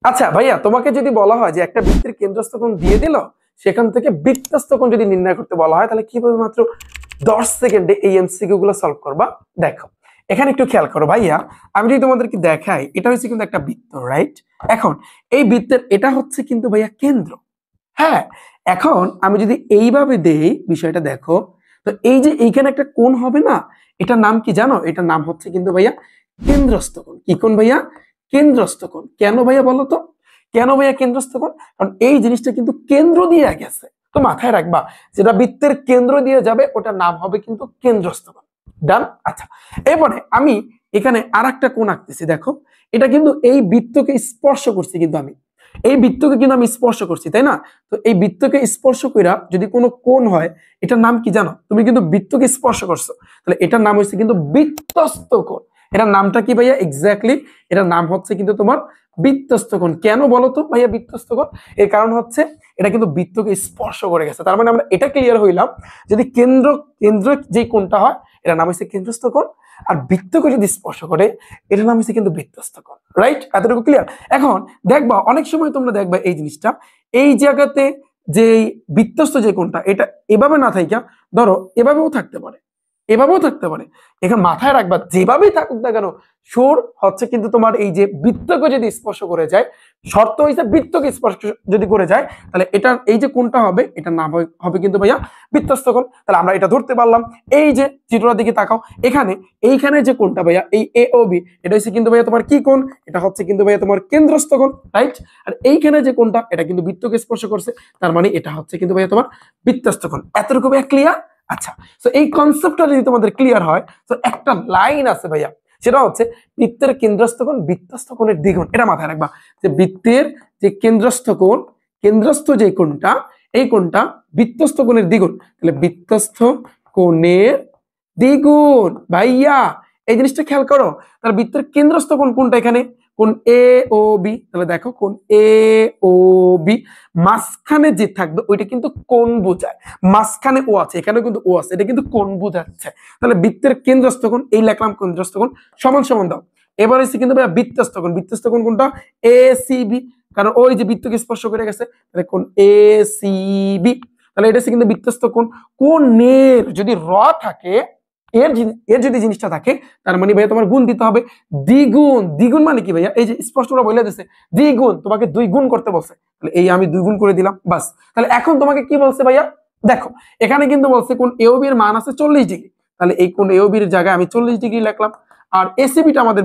আচ্ছা ভাইয়া, তোমাকে যদি বলা হয় যে একটা বৃত্তের কেন্দ্রস্থ কোণ দিয়ে দিল, সেখান থেকে বৃত্তস্থ কোণ যদি নির্ণয় করতে বলা হয়, তাহলে কিভাবে মাত্র 10 সেকেন্ডে এই এমসিকিউ গুলো সলভ করবা? দেখো, এখানে একটু খেয়াল করো ভাইয়া। আমি যদি তোমাদেরকে দেখাই, এটা হচ্ছে কিন্তু একটা বৃত্ত, রাইট? এখন এই বৃত্তের এটা হচ্ছে কিন্তু ভাইয়া কেন্দ্র। হ্যাঁ, এখন আমি যদি এইভাবে দেই বিষয়টা, দেখো তো এই যে এইখানে একটা কোণ হবে না, এটার নাম কি জানো? এটার নাম হচ্ছে কিন্তু ভাইয়া কেন্দ্রস্থ কোণ। কি কোণ ভাইয়া? কেন্দ্রস্থ কোণ। কেন ভাইয়া বলো তো, কেন ভাইয়া কেন্দ্রস্থ কোণ? কারণ এই জিনিসটা কিন্তু কেন্দ্র দিয়ে গেছে। তো মাথায় রাখবা, যেটা বৃত্তের কেন্দ্র দিয়ে যাবে ওটার নাম হবে কিন্তু কেন্দ্রস্থ কোণ। ডান? আচ্ছা, এরপরে আমি এখানে আর একটা কোণ আঁকতেছি। দেখো, এটা কিন্তু এই বৃত্তকে স্পর্শ করছি, কিন্তু আমি এই বৃত্তকে কিন্তু আমি স্পর্শ করছি, তাই না? তো এই বৃত্তকে স্পর্শ কইরা যদি কোনো কোণ হয়, এটার নাম কি জানো? তুমি কিন্তু বৃত্তকে স্পর্শ করছো, তাহলে এটার নাম হচ্ছে কিন্তু বৃত্তস্থ কোণ। এটার নামটা কি ভাইয়া? এক্স্যাক্টলি, এটার নাম হচ্ছে কিন্তু তোমার বৃত্তস্থ কোণ। কেন বলো তো ভাইয়া বৃত্তস্থ কোণ? এর কারণ হচ্ছে এটা কিন্তু বৃত্তকে স্পর্শ করে গেছে। তার মানে আমরা এটা ক্লিয়ার হইলাম, যদি কেন্দ্র কেন্দ্র যে কোণটা হয় এটার নাম হচ্ছে কেন্দ্রস্থ কোণ, আর বৃত্তকে যদি স্পর্শ করে এটার নাম হচ্ছে কিন্তু বৃত্তস্থ কোণ। রাইট? এতটুকু ক্লিয়ার? এখন দেখবা অনেক সময় তোমরা দেখবা এই জিনিসটা, এই জায়গাতে যে বৃত্তস্থ যে কোণটা, এটা এভাবে না থাইকা ধরো এভাবেও থাকতে পারে, এভাবেও থাকতে পারে। এখানে মাথায় রাখবা, যেভাবেই থাকুক না কেন, সুর হচ্ছে কিন্তু তোমার এই যে বৃত্তকে যদি স্পর্শ করে যায়, শর্ত হইছে বৃত্তকে স্পর্শ যদি করে যায়, তাহলে এটা এই যে কোণটা হবে এটার নাম হবে কিন্তু ভাইয়া বৃত্তস্থ কোণ। তাহলে আমরা এটা ধরতে পারলাম। এই যে চিত্রটার দিকে তাকাও, এখানে এইখানে যে কোণটা ভাইয়া, এই এ ও বি, এটা হচ্ছে কিন্তু ভাইয়া তোমার কি কোণ? এটা হচ্ছে কিন্তু ভাইয়া তোমার কেন্দ্রস্থ কোণ, রাইট? আর এইখানে যে কোণটা, এটা কিন্তু বৃত্তকে স্পর্শ করছে, তার মানে এটা হচ্ছে কিন্তু ভাইয়া তোমার বৃত্তস্থ কোণ। এতটুকু ভাইয়া ক্লিয়ার? আচ্ছা, তো এই কনসেপ্টটা যদি তোমাদের ক্লিয়ার হয়, তো একটা লাইন আছে ভাইয়া, সেটা হচ্ছে বৃত্তের কেন্দ্রস্থ কোণ বৃত্তস্থ কোণের দ্বিগুণ। এটা মাথায় রাখবা যে বৃত্তের যে কেন্দ্রস্থ কোণ, কেন্দ্রস্থ যে কোণটা, এই কোণটা বৃত্তস্থ কোণের দ্বিগুণ। তাহলে বৃত্তস্থ কোণের দ্বিগুণ ভাইয়া, এই জিনিসটা খেয়াল করো। তাহলে বৃত্তের কেন্দ্রস্থ কোণ কোনটা? এখানে কোণ এ ও বি। তাহলে দেখো কোণ এ ও বি, মাঝখানে যে থাকবে ওইটা কিন্তু কোণ বোঝায়। মাঝখানে ও আছে, এখানে কিন্তু ও আছে, এটা কিন্তু কোণ বোঝাচ্ছে। তাহলে বৃত্তের কেন্দ্রস্থ কোণ, এই লিখলাম কেন্দ্রস্থ কোণ, সমান সমান দাও। এবার এসে কিন্তু ভাইয়া বৃত্তস্থ কোণ। বৃত্তস্থ কোণ কোনটা? এ সি বি, কারণ ওই যে বৃত্তকে স্পর্শ করে গেছে, তাহলে কোণ এ সি বি। তাহলে এটা হচ্ছে কিন্তু বৃত্তস্থ কোণ। কোণের যদি র থাকে, এর যদি জিনিসটা থাকে, তার মানে ভাইয়া তোমার গুণ দিতে হবে দ্বিগুণ। দ্বিগুণ মানে কি ভাইয়া? এই যে স্পষ্ট করে বলে দিচ্ছে দ্বিগুণ, তোমাকে 2 গুণ করতে বলছে, তাহলে এই আমি 2 গুণ করে দিলাম, বাস। তাহলে এখন তোমাকে কি বলছে ভাইয়া? দেখো, এখানে কিন্তু বলছে কোণ এ ও বি এর মান আছে 40 ডিগ্রি, তাহলে এই কোণ এ ও বি এর জায়গায় আমি 40 ডিগ্রি লিখলাম। আর এসিবিটা আমাদের